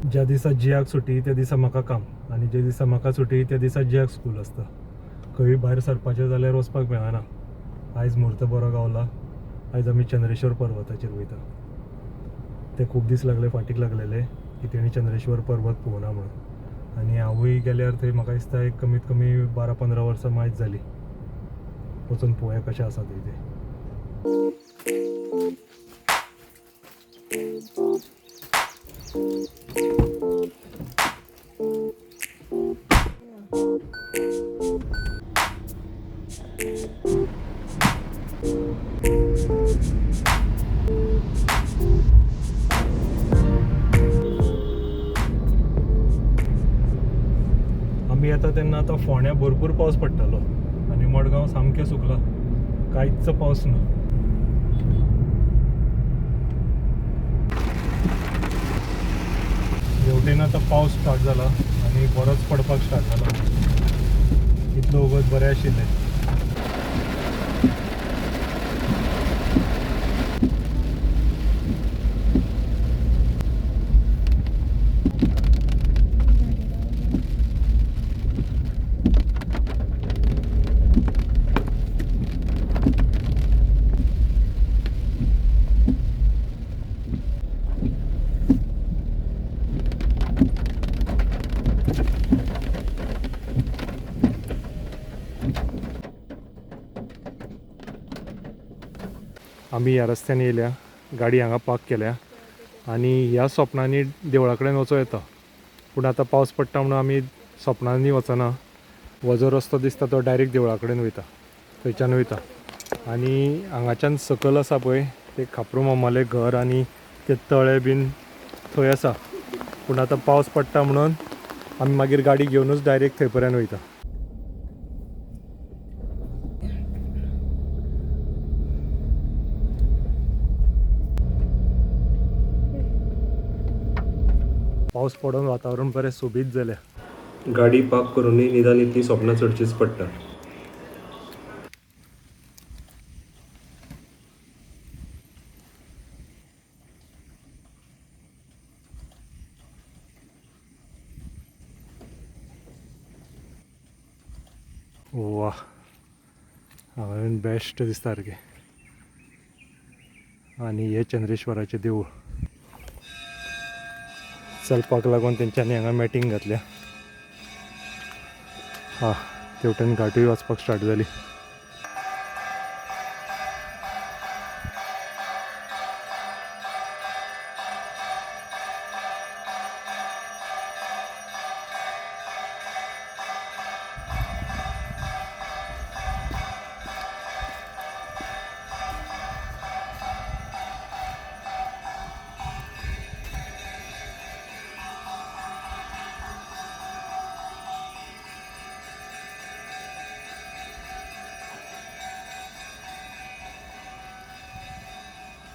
ज्या दिसा जियाक सुटी त्या दिसा म्हाका काम आनी ज्या दिसा म्हाका सुटी त्या दिसा जियाक स्कूल आसता. खंय भायर सरपाचें जाल्यार वचपाक मेळना. आयज मुहूर्त बरो गावला. आयज आमी चंद्रेश्वर पर्वताचेर वयता. ते खूब दीस लागले फाटीक लागलेले की तेणी चंद्रेश्वर पर्वत पळोवना म्हणून. आनी हांवूय गेल्यार थंय म्हाका दिसता एक कमीत कमी 12-15 वर्सां मायज जाली. वचून पळोवया कशें आसा थंय तें. आमी येता तेन्ना आतां फोंड्या भरपूर पावस पडटालो आनी मडगांव सामकें सुकला. कांयच पावस ना. हेवटेन आतां पावस स्टार्ट जाला आनी बरोच पडपाक स्टार्ट जाला. इतलो वगत बरें आशिल्लें. आमी ह्या रस्त्यान येयल्या, गाडी हांगा पार्क केल्या आनी ह्या स्वप्नांनी देवळा कडेन वचूं येता. पूण आतां पावस पडटा म्हणून आमी स्वप्नांनी वचना. हो जो रस्तो दिसता तो डायरेक्ट देवळा कडेन वयता, थंयच्यान वयता. आनी हांगाच्यान सकयल आसा पळय ते खापरू मामालें घर आनी ते तळे बीन थंय आसा. पूण आतां पावस पडटा म्हणून आमी मागीर गाडी घेवनूच डायरेक्ट थंय पर्यंत वयता. पावस पडून वातावरण बरें सोबीत जालें. गाडी पार्क करूनय निदान इतली स्वप्नां चडचीच पडटा. वा, हांवें बेस्ट दिसता सारकें. आनी हे चंद्रेश्वराचें देवूळ. चलपाक लागून तेंच्यांनी हांगा मॅटींग घातल्या. तेवटेन घाटूय वचपाक स्टार्ट जाली.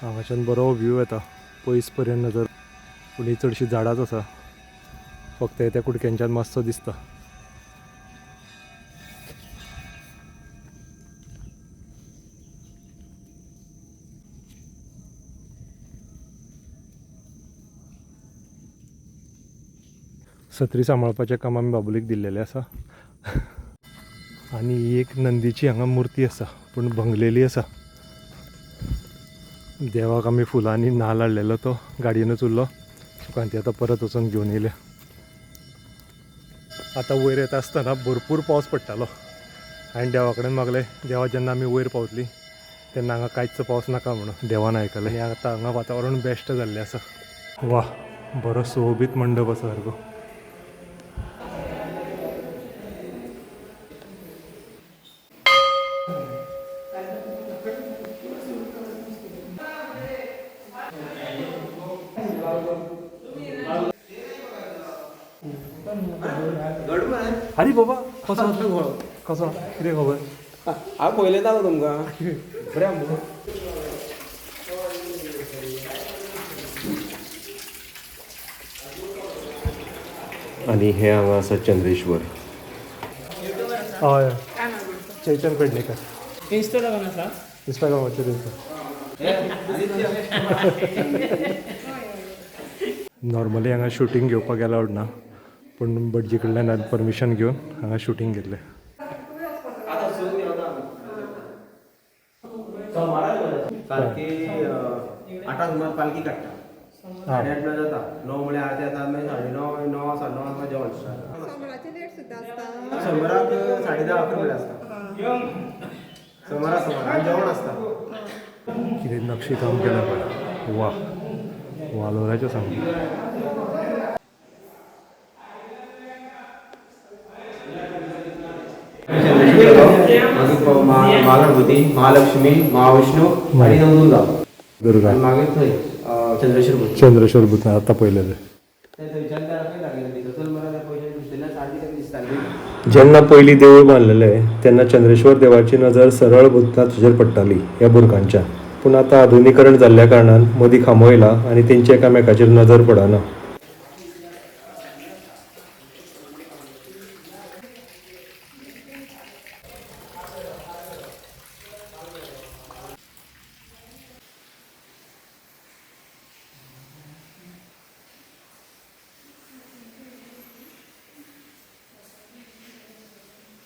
हांगाच्यान बरो व्यू येता पयस पर्यंत नजर. पूण ही चडशी झाडांच आसा. फक्त त्या कुडक्यांच्यान मातसो दिसता. सत्री सांबाळपाचें काम आमी बाबुलीक दिल्लेलें आसा. आनी एक नंदीची हांगा मुर्ती आसा पूण भंगलेली आसा. देवाक आमी फुलांनी नाल्ल हाडलेलो तो गाडयेनूच उरलो. सो ती आतां परत वचून घेवन येयल्या. आतां वयर येता आसतना भरपूर पावस पडटालो. हांवें देवा कडेन मागलें, देवा जेन्ना आमी वयर पावतलीं तेन्ना हांगा कांयच पावस नाका म्हणून. देवान आयकलें. आनी आतां हांगा वातावरण बेस्ट जाल्लें आसा. वा, बरो सोबीत मंडप आसा सारको. अरे बाबा, कसो कितें खबर? हांव पयलें जालो तुमकां. बरें आसा. आणि हे हांगा आसा चंद्रेश्वर. हय, चैतन पेडणेकर. इंस्टाग्रामान आसा. इंस्टाग्रामाचेर येता. नॉर्मली हांगा शूटिंग घेवपाक अलावड ना, पूण भटजी कडल्यान परमिशन घेवन हांगा शूटिंग घेतलें. पालखी 8 सुमार पालखी काडटा. 8:30 जाता. 9 म्हळ्यार आरती जाता. मागीर 9:30 9:30 जेवण स्टार्ट. सोमराचे लेट सुद्दां आसता. सोमाराक 10:30 11 आसता. सोमाराक आनी जेवण आसता. कितें नक्षीकाम केलें पळय. वा वालोराचें सांग. मागीर महागणपती, महालक्ष्मी, महाविष्णू आणि नवदुर्गा. दुर्गा मागीर थंय चंद्रेश्वर भूत. चंद्रेश्वर भूत आतां पळयलें. जेन्ना पयलीं देवूळ बांदलेलें तेन्ना चंद्रेश्वर देवाची नजर सरळ भुतनाथाचेर पडटाली ह्या बुरगांच्या. पूण आतां आधुनीकरण जाल्ल्या कारणान मदीं खांबो येयला आनी तेंची एकामेकाचेर नजर पडना.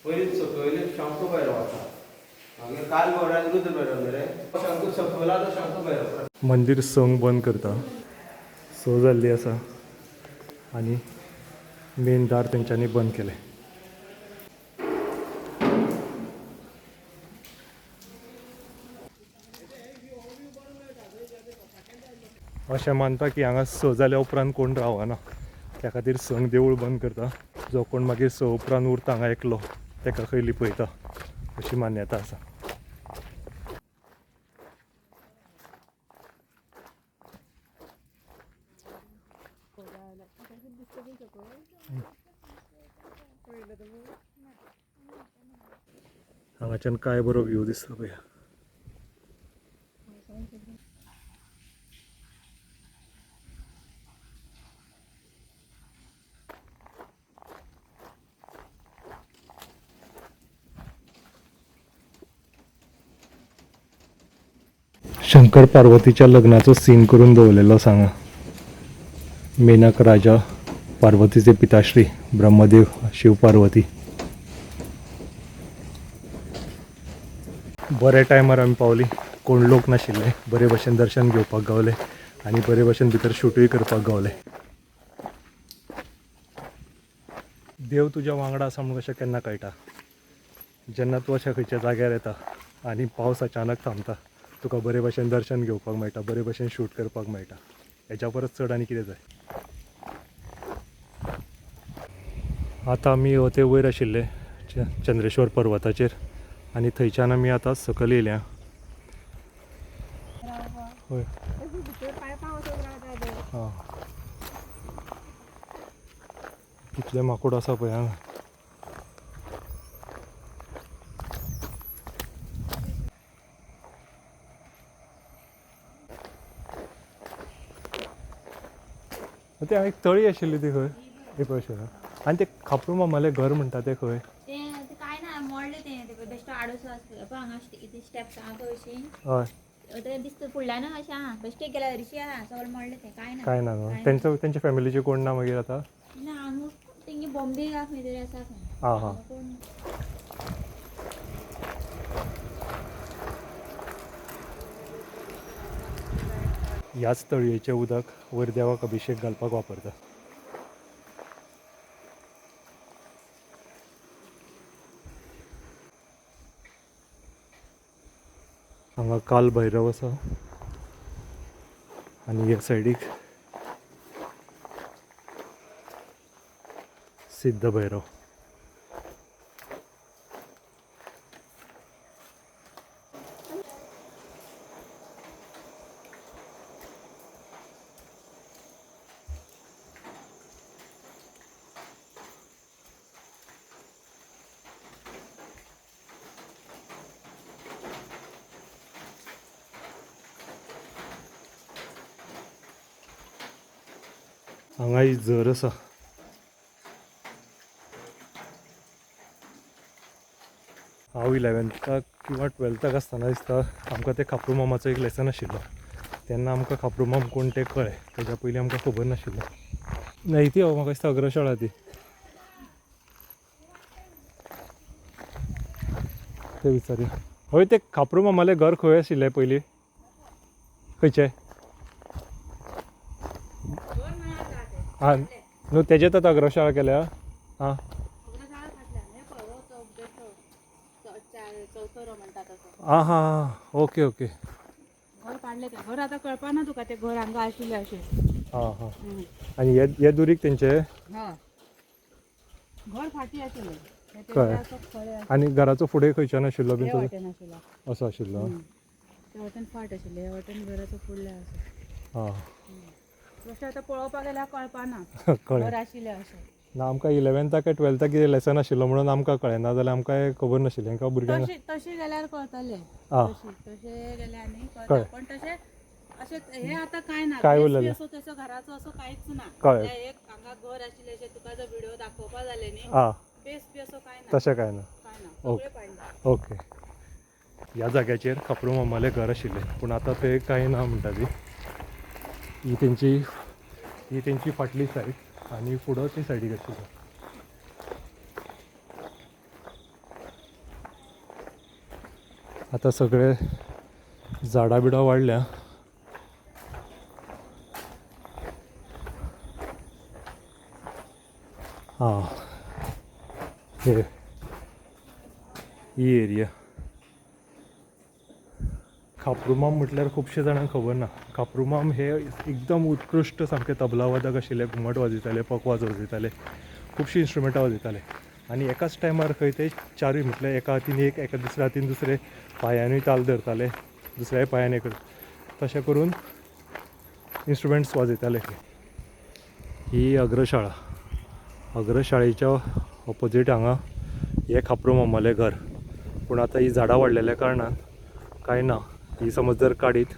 पयलीं सकयल शंख भैरव आसा. मागीर काल भैरव रुद्र भैरव रे. शंख सकयल आसा शंख भैरव. मंदिर संक बंद करता. स जाल्ली आसा आनी मेन दार तेंच्यांनी बंद केलें. अशें मानता की हांगा स जाल्या उपरांत कोण रावना, त्या खातीर संक देवूळ बंद करता. जो कोण मागीर स उपरांत उरता हांगा एकलो ताका खंय लिपयता अशी मान्यता आसा. हांगाच्यान काय बरो व्यू दिसता पळय. शंकर पार्वतीच्या लग्नाचो सीन करून दवरलेलो सांगा. मेनक राजा, पार्वतीचे पिताश्री ब्रह्मदेव, शिव पार्वती. बरे टायमार आमी पावली. कोण लोक नाशिल्ले. बरे भशेन दर्शन घेवपाक गावलें आनी बरे भशेन भितर शूटूय करपाक गावलें. देव तुज्या वांगडा आसा म्हूण कशें केन्ना कळटा. जेन्ना तूं अशा खंयच्या जाग्यार येता आनी पावस अचानक थांबता, तुका बरे भशेन दर्शन घेवपाक मेळटा, बरे भशेन शूट करपाक मेळटा. हेच्या परस चड आनी कितें जाय. आतां आमी ते वयर आशिल्ले चंद्रेश्वर पर्वताचेर आनी थंयच्यान आमी आतां सकयल येयल्या. होय हां, कितले माकूड आसा पळय हांगा. ते हांगा एक तळी आशिल्ली ती खंय एक अशें. आनी ते खापरू मामालें घर म्हणटा ते खंय. ते काय ना मोडले ते बेश्टो आडोसो आसता पळय हांगा ते स्टेप्स आहा तो अशी. हय ते दिसता फुडल्यान अशें आहा बेश्टे गेल्या हरशी आहा सगळें मोडले ते काय ना न्हू. तेंच्या फॅमिलीचे कोण ना मागीर आतां. ना हांगा तेंगे बॉम्बे खंय तरी आसा खंय. आं हां. कोण ह्याच तळयेचें उदक वयर देवाक अभिशेक घालपाक वापरता. हांगा काल भैरव आसा आनी ह्या सायडीक सिद्ध भैरव. हांगा ही झर आसा. हांव 11th किंवा 12th आसतना दिसता आमकां ते खापरू मामाचो एक लेसन आशिल्लो. तेन्ना आमकां खापरुमाम कोण ते कळ्ळे. तेज्या पयलीं आमकां खबर नाशिल्लें. नाही ती म्हाका दिसता अग्रशाळा ती. ते विचारया. हय ते खापरुमामालें घर खंय आशिल्लें पयलीं? खंयचें? हां न्हू तेजेत आतां अग्रशाळा केल्या. हां आं हां हां ओके ओके. घर पाडले ते घर आता कळपाना तुका ते घर हांगा आशिल्ले अशें. हां हां आनी हे दुरीक तेंचे हय घर फाटी आशिल्ले. कळ्ळें. आनी घराचो फुडें खंयच्यान आशिल्लो बीन हे तो वाटेन आशिल्लो. असो आशिल्लो. त्या वाटेन फाट आशिल्ले ह्या वाटेन घराचो फुडले आसा. हां तशें आतां पळोवपाक गेल्यार कळपाना कळ्ळें. घर आशिल्ले अशें. ना आमकां 11th काय 12th कितें लेसन आशिल्लो म्हणून आमकां कळ्ळें. ना जाल्यार आमकां हें खबर नाशिल्लें. हांकां भुरग्यांक तशें गेल्यार कळटलें. आं तशें गेल्यार न्ही कळटा. कळ्ळें. पण तशें अशें हे आता काय ना. काय बेस उरलेलें. बी असो तसो घराचो असो कांयच ना. कळ्ळें. एक हांगा घर आशिल्लें अशें तुका जर व्हिडिओ दाखोवपा जालें न्ही आं बेस बी असो काय ना. तशें कांय ना. काय ना ओके. सगळें पाडलें. ओके. ह्या जाग्याचेर खापरुमामालें घर आशिल्लें पूण आतां तें कांय ना म्हणटा ती. ही तेंची फाटली सायड आनी फुडो ते सायडीक आशिल्लो. आतां सगळे झाडां बिडां वाडल्या. हां हे ही एरिया. खापरुमाम म्हटल्यार खुबशे जाणांक खबर ना. खापरुमाम हे एकदम उत्कृश्ट सामके तबला वादक आशिल्ले. घुमट वाजयताले, पकवाज वाजयताले, खुबशीं इन्स्ट्रुमेंटां वाजयताले. आनी एकाच टायमार खंय ते चारूय म्हटल्यार एका हातीन एक, एका दुसऱ्या हातीन दुसरे, पांयांनी ताल धरताले, दुसऱ्याय पांयान एक, तशें करून इन्स्ट्रुमेंट्स वाजयताले. ही अग्रशाळा. अग्रशाळेच्या ऑपोजीट हांगा हे खापरुमामालें घर. पूण आतां ही झाडां वाडलेल्या कारणान कांय ना. ही समज जर काडीत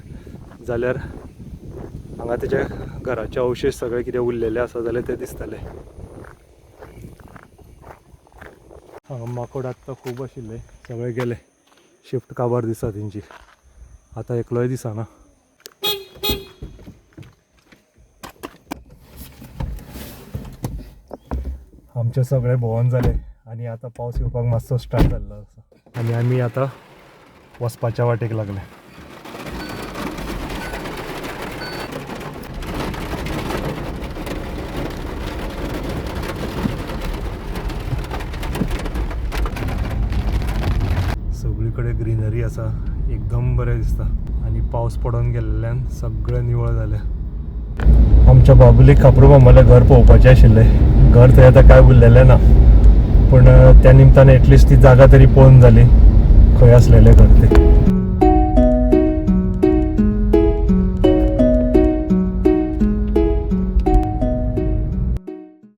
जाल्यार हांगा तेच्या घराचे अवशेश सगळे कितें उरलेले आसा जाल्यार ते दिसतले. हांगा माकोड आत्तां खूब आशिल्ले, सगळे गेले. शिफ्ट काबार दिसता तेंची. आतां एकलोय दिसना. आमचे सगळे भोंवून जाले आनी आतां पावस येवपाक मातसो स्टार्ट जाल्लो आसा आनी आमी आतां वचपाच्या वाटेक लागले. सगळी कडेन ग्रीनरी आसा, एकदम बरें दिसता आनी पावस पडून गेल्ल्यान सगळें निवळ जालें. आमच्या बाबुलीक खापरुमामालें घर पळोवपाचें आशिल्लें. घर थंय आतां कांय उरलेलें ना पूण त्या निमतान एटलिस्ट ती जागा तरी पळोवन जाली खंय आसलेलें घर तें.